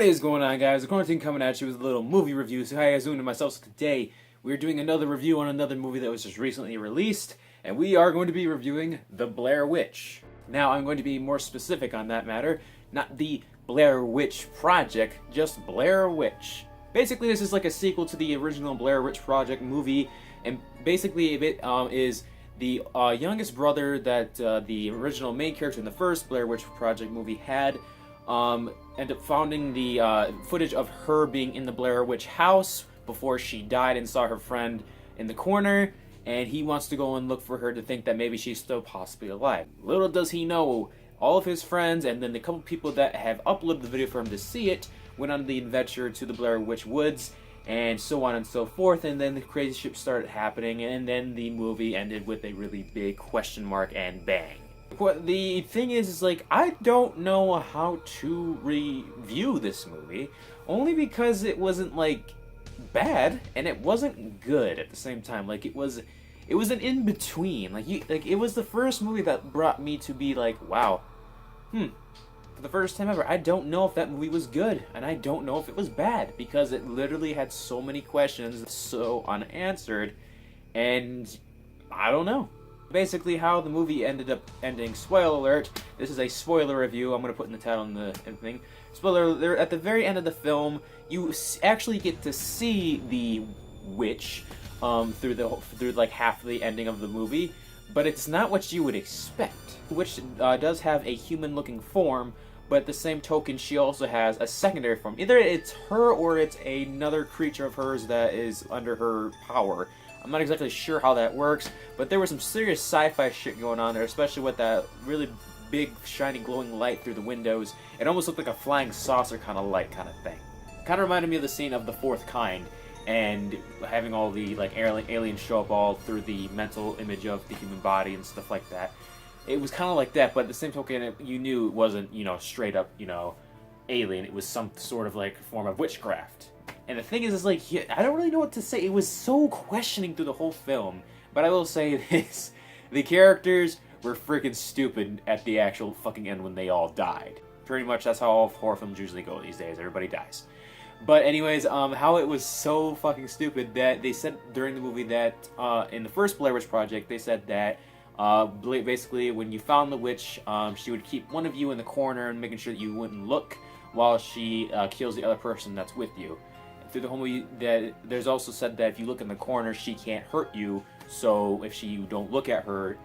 What is going on, guys? The Quarantine coming at you with a little movie review. So how you guys doing to myself? So today we're doing another review on another movie that was just recently released, and we are going to be reviewing The Blair Witch. Now I'm going to be more specific on that matter, not the Blair Witch Project, just Blair Witch. Basically, this is like a sequel to the original Blair Witch Project movie, and basically it is the youngest brother that the original main character in the first Blair Witch Project movie had. Ended up finding the footage of her being in the Blair Witch house before she died and saw her friend in the corner, and he wants to go and look for her to think that maybe she's still possibly alive. Little does he know, all of his friends and then the couple people that have uploaded the video for him to see it went on the adventure to the Blair Witch Woods, and so on and so forth, and then the crazy shit started happening, and then the movie ended with a really big question mark and bang. The thing is like, I don't know how to review this movie, only because it wasn't, like, bad, and it wasn't good at the same time. Like, it was an in-between. Like, it was the first movie that brought me to be like, wow, for the first time ever, I don't know if that movie was good, and I don't know if it was bad, because it literally had so many questions so unanswered, and I don't know. Basically, how the movie ended up ending. Spoiler alert, this is a spoiler review. I'm going to put in the title and the thing. Spoiler alert, at the very end of the film, you actually get to see the witch through like half the ending of the movie, but it's not what you would expect. The witch does have a human-looking form, but at the same token, she also has a secondary form. Either it's her or it's another creature of hers that is under her power. I'm not exactly sure how that works, but there was some serious sci-fi shit going on there, especially with that really big, shiny, glowing light through the windows. It almost looked like a flying saucer kind of light kind of thing. Kind of reminded me of the scene of The Fourth Kind, and having all the like aliens show up all through the mental image of the human body and stuff like that. It was kind of like that, but at the same token, you knew it wasn't, straight up, alien. It was some sort of like form of witchcraft. And the thing is like, I don't really know what to say. It was so questioning through the whole film. But I will say this, the characters were freaking stupid at the actual fucking end when they all died. Pretty much that's how all horror films usually go these days. Everybody dies. But anyways, how it was so fucking stupid that they said during the movie that, in the first Blair Witch Project, they said that, basically when you found the witch, she would keep one of you in the corner and making sure that you wouldn't look while she kills the other person that's with you. Through the whole movie, that there's also said that if you look in the corner, she can't hurt you. So if you don't look at her,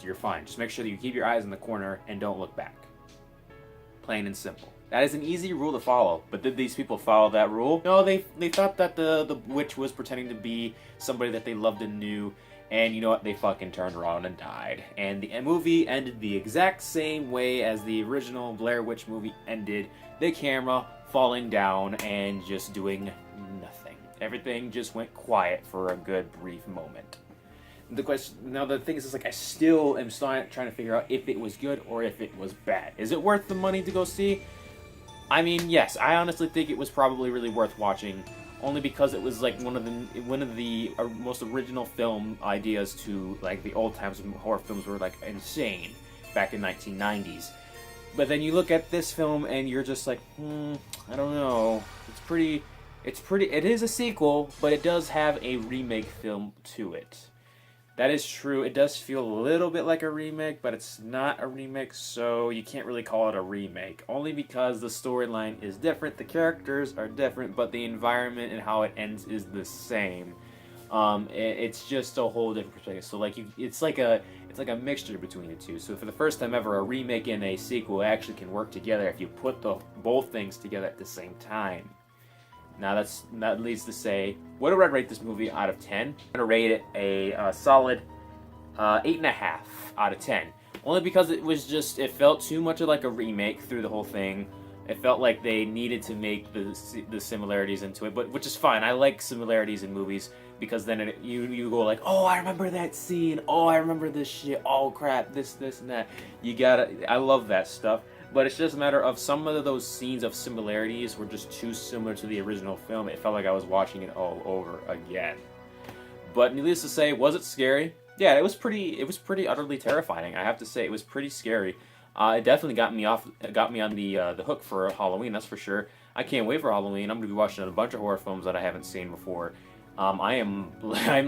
you're fine. Just make sure that you keep your eyes in the corner and don't look back. Plain and simple. That is an easy rule to follow. But did these people follow that rule? No, they thought that the witch was pretending to be somebody that they loved and knew. And you know what? They fucking turned around and died. And the movie ended the exact same way as the original Blair Witch movie ended. The camera falling down and just doing nothing. Everything just went quiet for a good brief moment. The thing is like, I still am trying to figure out if it was good or if it was bad. Is it worth the money to go see? I mean, yes, I honestly think it was probably really worth watching, only because it was like one of the most original film ideas to like the old times when horror films were like insane back in 1990s. But then you look at this film and you're just like, I don't know. It is a sequel, but it does have a remake film to it. That is true. It does feel a little bit like a remake, but it's not a remake, so you can't really call it a remake. Only because the storyline is different, the characters are different, but the environment and how it ends is the same. It's just a whole different perspective. So like, it's like a mixture between the two. So for the first time ever, a remake and a sequel actually can work together if you put both things together at the same time. Now that leads to say, what do I rate this movie out of 10? I'm gonna rate it a solid 8.5 out of 10. Only because it felt too much like a remake through the whole thing. It felt like they needed to make the similarities into it, but which is fine. I like similarities in movies because then you go like, oh, I remember that scene. Oh, I remember this shit. Oh crap, this and that. I love that stuff. But it's just a matter of some of those scenes of similarities were just too similar to the original film. It felt like I was watching it all over again. But needless to say, was it scary? Yeah, it was pretty utterly terrifying. I have to say, it was pretty scary. It definitely got me on the hook for Halloween, that's for sure. I can't wait for Halloween. I'm gonna be watching a bunch of horror films that I haven't seen before. I'm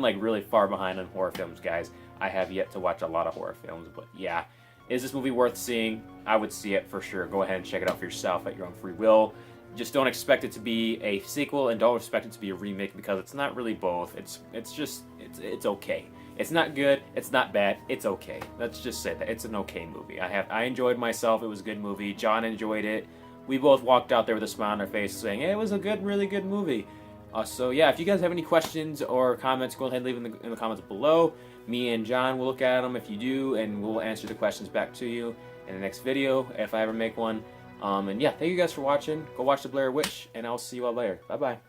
like really far behind on horror films, guys. I have yet to watch a lot of horror films, but yeah. Is this movie worth seeing? I would see it for sure. Go ahead and check it out for yourself at your own free will. Just don't expect it to be a sequel, and don't expect it to be a remake, because it's not really both. It's okay. It's not good. It's not bad. It's okay. Let's just say that it's an okay movie. I enjoyed myself. It was a good movie. John enjoyed it. We both walked out there with a smile on our face, saying, "Hey, it was a good, really good movie." So yeah, if you guys have any questions or comments, go ahead and leave them in the comments below. Me and John will look at them if you do, and we'll answer the questions back to you in the next video if I ever make one. And yeah, thank you guys for watching. Go watch The Blair Witch, and I'll see you all later. Bye-bye.